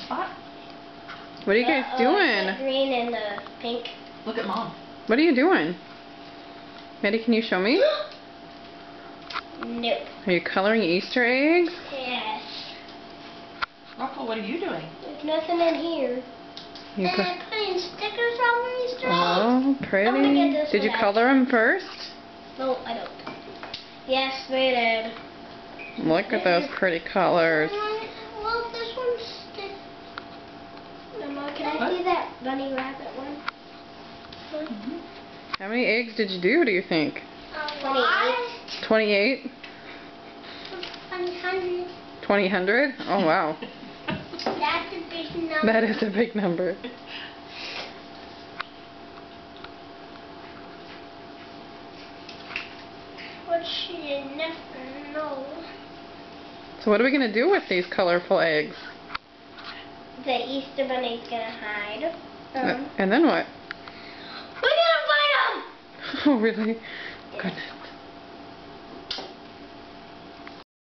spot? What are you guys doing? The green and the pink. Look at Mom. What are you doing? Maddie, can you show me? Nope. Are you coloring Easter eggs? Yes. Rocco, what are you doing? There's nothing in here. You put... I'm putting stickers on my Easter eggs. Oh, pretty. I'm gonna get this Did you one color them first? No, I don't. Yes, we did. Look at those pretty colors. Well, this one's stick. Mama, can I What? see that bunny rabbit one? How many eggs did you do think? 28. 28? 100. 2000? Oh, wow. That's a big number. That is a big number. But you never know. So what are we going to do with these colorful eggs? The Easter bunny's gonna hide. And then what? We're gonna fight them! Oh, really? Goodness.